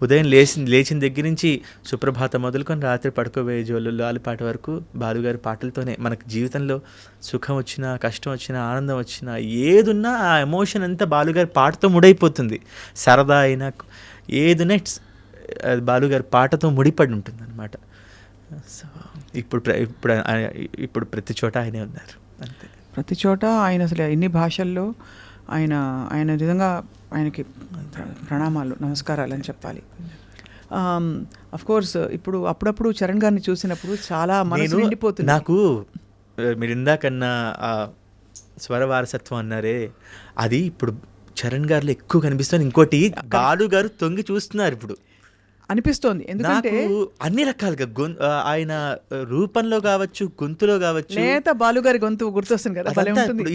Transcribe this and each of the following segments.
ఉదయం లేచిన దగ్గర నుంచి సుప్రభాతం మొదలుకొని రాత్రి పడుకోబోయే జోలు లాలి పాట వరకు బాలుగారి పాటలతోనే మనకు జీవితంలో సుఖం వచ్చినా, కష్టం వచ్చినా, ఆనందం వచ్చినా, ఏదున్నా ఆ ఎమోషన్ అంతా బాలుగారి పాటతో ముడైపోతుంది. సరదా అయినా ఏదున్నా బాలుగారి పాటతో ముడిపడి ఉంటుంది అనమాట. సో ఇప్పుడు ప్రతి చోట ఆయనే ఉన్నారు. అంతే, ప్రతి చోట ఆయన అసలు ఎన్ని భాషల్లో ఆయన నిజంగా ఆయనకి ప్రణామాలు, నమస్కారాలు అని చెప్పాలి. అఫ్ కోర్స్ ఇప్పుడు అప్పుడప్పుడు చరణ్ గారిని చూసినప్పుడు చాలా మనసు నిండిపోతుంది. నాకు మీరు ఇందాకన్నా స్వర వారసత్వం అన్నారే, అది ఇప్పుడు చరణ్ గారిలో ఎక్కువ కనిపిస్తుంది. ఇంకోటి బాలు గారు తొంగి చూస్తున్నారు ఇప్పుడు అనిపిస్తోంది. ఎందుకంటే అన్ని రకాలుగా ఆయన రూపంలో కావచ్చు, గొంతులో కావచ్చు, నేత బాలుగారి గొంతు గుర్తొస్తుంది కదా.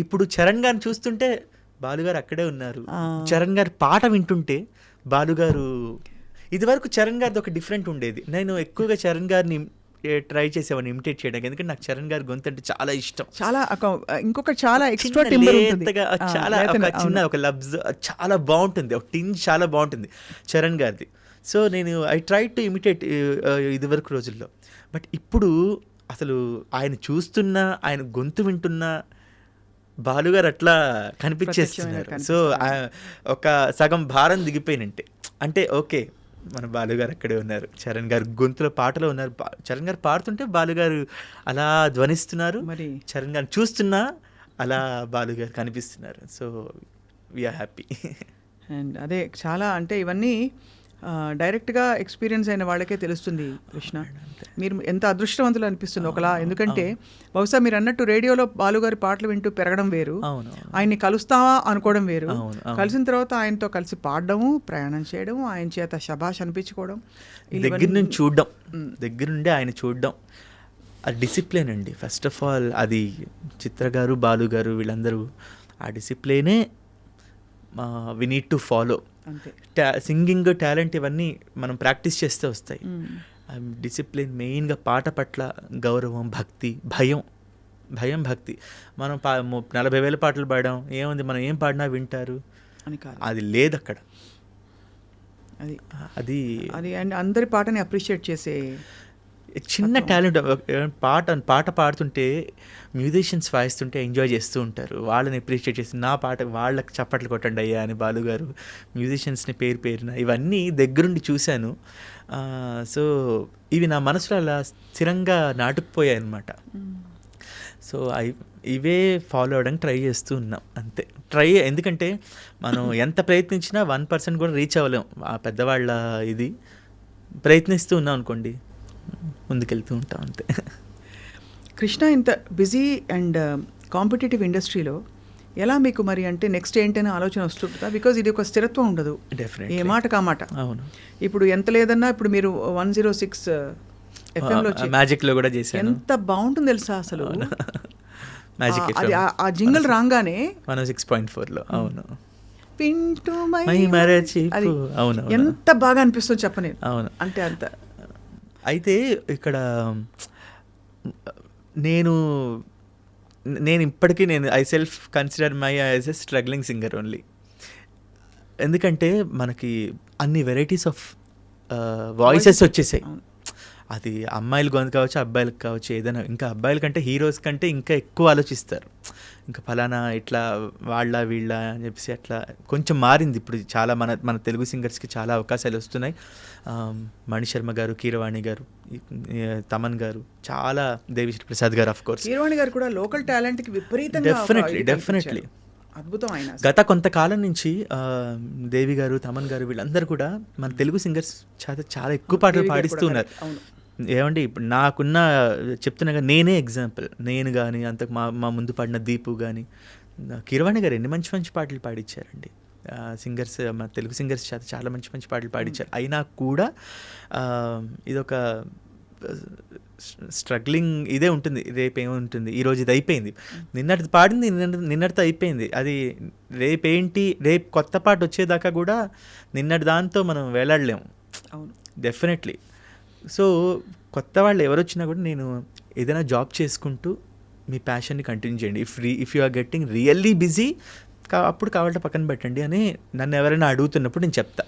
ఇప్పుడు చరణ్ గారిని చూస్తుంటే బాలుగారు అక్కడే ఉన్నారు. చరణ్ గారి పాట వింటుంటే బాలుగారు, ఇది వరకు చరణ్ గారిది ఒక డిఫరెంట్ ఉండేది. నేను ఎక్కువగా చరణ్ గారిని ట్రై చేసేవాడిని ఇమిటేట్ చేయడానికి, ఎందుకంటే నాకు చరణ్ గారి గొంతు అంటే చాలా ఇష్టం. చాలా ఇంకొక చాలా ఎక్స్ట్రా చాలా చిన్న ఒక లబ్జ్ చాలా బాగుంటుంది, ఒక టింజ్ చాలా బాగుంటుంది చరణ్ గారిది. సో నేను ఐ ట్రై టు ఇమిటేట్ ఇది వరకు రోజుల్లో. బట్ ఇప్పుడు అసలు ఆయన చూస్తున్నా, ఆయన గొంతు వింటున్నా బాలుగారు అట్లా కనిపించేస్తున్నారు. సో ఒక సగం భారం దిగిపోయినంటే, అంటే ఓకే మన బాలుగారు అక్కడే ఉన్నారు, చరణ్ గారు గొంతులో పాటలో ఉన్నారు. చరణ్ గారు పాడుతుంటే బాలుగారు అలా ధ్వనిస్తున్నారు, మరి చరణ్ గారు చూస్తున్నా అలా బాలుగారు కనిపిస్తున్నారు. So we are happy. అండ్ అదే చాలా, అంటే ఇవన్నీ డైరెక్ట్గా ఎక్స్పీరియన్స్ అయిన వాళ్ళకే తెలుస్తుంది కృష్ణ. మీరు ఎంత అదృష్టవంతులు అనిపిస్తుంది ఒకలా. ఎందుకంటే బహుశా మీరు అన్నట్టు రేడియోలో బాలుగారి పాటలు వింటూ పెరగడం వేరు, ఆయన్ని కలుస్తావా అనుకోవడం వేరు, కలిసిన తర్వాత ఆయనతో కలిసి పాడడము, ప్రయాణం చేయడం, ఆయన చేత శభాష్ అనిపించుకోవడం, దగ్గర నుంచి చూడడం, దగ్గర నుండి ఆయన చూడడం, అది డిసిప్లిన్ అండి. ఫస్ట్ ఆఫ్ ఆల్ అది చిత్ర గారు, బాలు గారు వీళ్ళందరూ ఆ డిసిప్లినే we need to follow. Singing talent ఇవన్నీ మనం ప్రాక్టీస్ చేస్తే వస్తాయి. డిసిప్లిన్ మెయిన్గా, పాట పట్ల గౌరవం, భక్తి, భయం భక్తి. మనం 40,000 పాటలు పాడాం, ఏముంది మనం ఏం పాడినా వింటారు అని కాదు, అది లేదు అక్కడ. అది అండ్ అందరి పాటని అప్రిషియేట్ చేసే చిన్న టాలెంట్. పాట పాడుతుంటే మ్యూజిషియన్స్ వాయిస్తుంటే ఎంజాయ్ చేస్తూ ఉంటారు, వాళ్ళని అప్రిషియేట్ చేసి నా పాట వాళ్ళకి చప్పట్లు కొట్టండి అయ్యా అని బాలుగారు మ్యూజిషియన్స్ని పేరున ఇవన్నీ దగ్గరుండి చూశాను. సో ఇవి నా మనసులో అలా స్థిరంగా నాటుకుపోయాయి అన్నమాట. సో ఇవే ఫాలో అవ్వడానికి ట్రై చేస్తూ ఉన్నాం అంతే. ఎందుకంటే మనం ఎంత ప్రయత్నించినా 1% కూడా రీచ్ అవ్వలేం. ఆ పెద్దవాళ్ళ ఇది ప్రయత్నిస్తూ ఉన్నాం అనుకోండి, ముందుకెళ్తూ ఉంటాం అంతే. కృష్ణ, ఇంత బిజీ అండ్ కాంపిటేటివ్ ఇండస్ట్రీలో ఎలా మీకు మరి అంటే నెక్స్ట్ ఏంటనే ఆలోచన వస్తుంటుందా? బికాజ్ ఇది ఒక స్థిరత్వం ఉండదు, ఏ మాట కామాట. అవును, ఇప్పుడు ఎంత లేదన్నా ఇప్పుడు మీరు 106 FM మ్యాజిక్లో కూడా చేశాను. ఎంత బాగుంటుంది తెలుసా అసలు మ్యాజిక్. అది ఆ జింగిల్ రాగానే 106.4లో అవును అది ఎంత బాగా అనిపిస్తుంది చెప్పని. అవును, అంటే అంత. అయితే ఇక్కడ నేను ఇప్పటికీ I self consider my as a struggling singer only. ఎందుకంటే మనకి అన్ని వెరైటీస్ ఆఫ్ వాయిసెస్ వచ్చేసాయి. అది అమ్మాయిలు గొంతు కావచ్చు, అబ్బాయిలకు కావచ్చు, ఏదైనా. ఇంకా అబ్బాయిల కంటే హీరోస్ కంటే ఇంకా ఎక్కువ ఆలోచిస్తారు, ఇంకా ఫలానా ఇట్లా వాళ్ళ వీళ్ళ అని చెప్పేసి అట్లా కొంచెం మారింది ఇప్పుడు. చాలా మన తెలుగు సింగర్స్కి చాలా అవకాశాలు వస్తున్నాయి. మణిశర్మ గారు, కీరవాణి గారు, తమన్ గారు, చాలా దేవిశ్రీ ప్రసాద్ గారు, ఆఫ్ కోర్స్ కీరవాణి గారు కూడా లోకల్ టాలెంట్కి విపరీతంగా డెఫినెట్లీ అద్భుతం. ఆయన గత కొంతకాలం నుంచి దేవి గారు, తమన్ గారు వీళ్ళందరూ కూడా మన తెలుగు సింగర్స్ చాలా ఎక్కువ పాటలు పాడిస్తూ ఉన్నారు. ఏమండి ఇప్పుడు నాకున్న చెప్తున్నా, నేనే ఎగ్జాంపుల్. నేను కానీ అంతకు మా ముందు పాడిన దీపు కానీ, కీరవాణి గారు ఎన్ని మంచి మంచి పాటలు పాడించారండి. సింగర్స్, మన తెలుగు సింగర్స్ చాలా మంచి మంచి పాటలు పాడించారు. అయినా కూడా ఇదొక స్ట్రగ్లింగ్ ఇదే ఉంటుంది. రేపు ఏముంటుంది, ఈరోజు ఇది అయిపోయింది, నిన్నటిది పాడింది నిన్నటితో అయిపోయింది. అది రేపు కొత్త పాట వచ్చేదాకా కూడా నిన్నటి దాంతో మనం వేలాడలేము. డెఫినెట్లీ. సో కొత్త వాళ్ళు ఎవరు వచ్చినా కూడా నేను ఏదైనా జాబ్ చేసుకుంటూ మీ ప్యాషన్ని కంటిన్యూ చేయండి. If you are getting really busy అప్పుడు కావాలంటే పక్కన పెట్టండి అని నన్ను ఎవరైనా అడుగుతున్నప్పుడు నేను చెప్తా.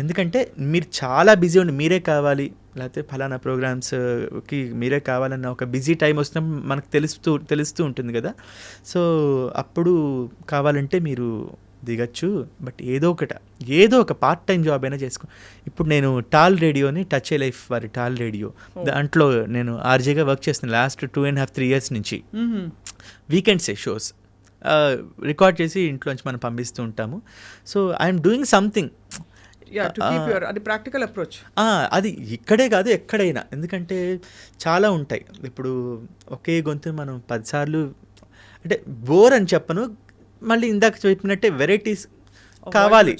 ఎందుకంటే మీరు చాలా బిజీ ఉండి మీరే కావాలి, లేకపోతే ఫలానా ప్రోగ్రామ్స్కి మీరే కావాలన్న ఒక బిజీ టైం వస్తున్నప్పుడు మనకు తెలుస్తూ ఉంటుంది కదా. సో అప్పుడు కావాలంటే మీరు దిగచ్చు. బట్ ఏదో ఒక పార్ట్ టైం జాబ్ అయినా చేసుకో. ఇప్పుడు నేను టాల్ రేడియోని, టచ్ ఏ లైఫ్ వారి టాల్ రేడియో, దాంట్లో నేను ఆర్జేగా వర్క్ చేస్తున్నాను లాస్ట్ 2.5-3 years నుంచి. వీకెండ్సే షోస్ రికార్డ్ చేసి ఇంట్లోంచి మనం పంపిస్తూ ఉంటాము. So I'm doing something. అది ప్రాక్టికల్ అప్రోచ్. అది ఇక్కడే కాదు ఎక్కడైనా, ఎందుకంటే చాలా ఉంటాయి. ఇప్పుడు ఒకే గొంతు మనం 10 సార్లు అంటే బోర్ అని చెప్పను, మళ్ళీ ఇందాక చెప్పినట్టే వెరైటీస్ కావాలి.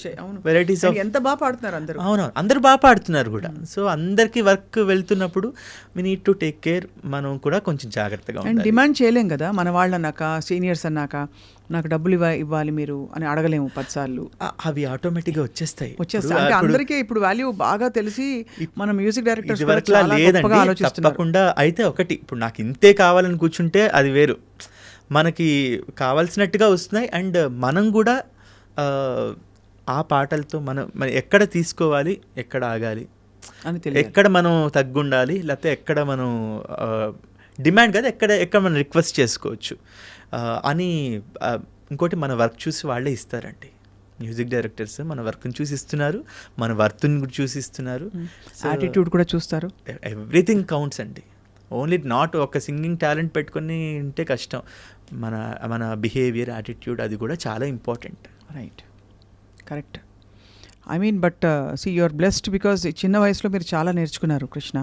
వెరైటీస్ ఎంత బాగా పాడుతున్నారు అందరూ. అవును, అందరూ బాగా పాడుతున్నారు కూడా. సో అందరికీ వర్క్ వెళ్తున్నప్పుడు we need to take care. మనం కూడా కొంచెం జాగ్రత్తగా ఉండాలి. డిమాండ్ చేయలేం కదా, మన వాళ్ళు అన్నాక, సీనియర్స్ అన్నాక నాకు డబ్బులు ఇవ్వాలి మీరు అని అడగలేము 10 సార్లు. అవి ఆటోమేటిక్గా వచ్చేస్తాయి. అంటే అందరికీ ఇప్పుడు వాల్యూ బాగా తెలిసి మన మ్యూజిక్ డైరెక్టర్స్ లేదండి, తప్పకుండా. అయితే ఒకటి, ఇప్పుడు నాకు ఇంతే కావాలని కూర్చుంటే అది వేరు. మనకి కావాల్సినట్టుగా వస్తున్నాయి. అండ్ మనం కూడా ఆ పాటలతో మనం ఎక్కడ తీసుకోవాలి, ఎక్కడ ఆగాలి, ఎక్కడ మనం తగ్గుండాలి, లేకపోతే ఎక్కడ మనం డిమాండ్ కదా, ఎక్కడ మనం రిక్వెస్ట్ చేసుకోవచ్చు అని. ఇంకోటి, మన వర్క్ చూసి వాళ్ళే ఇస్తారండి. మ్యూజిక్ డైరెక్టర్స్ మన వర్క్ని చూసి ఇస్తున్నారు, మన వర్త్ని కూడా చూసి ఇస్తున్నారు, యాటిట్యూడ్ కూడా చూస్తారు. ఎవ్రీథింగ్ కౌంట్స్ అండి. ఓన్లీ నాట్ ఒక సింగింగ్ టాలెంట్ పెట్టుకొని ఉంటే కష్టం. మన బిహేవియర్, యాటిట్యూడ్ అది కూడా చాలా important. Right, correct. I mean but see you are blessed because చిన్న వయసులో మీరు చాలా నేర్చుకున్నారు కృష్ణ.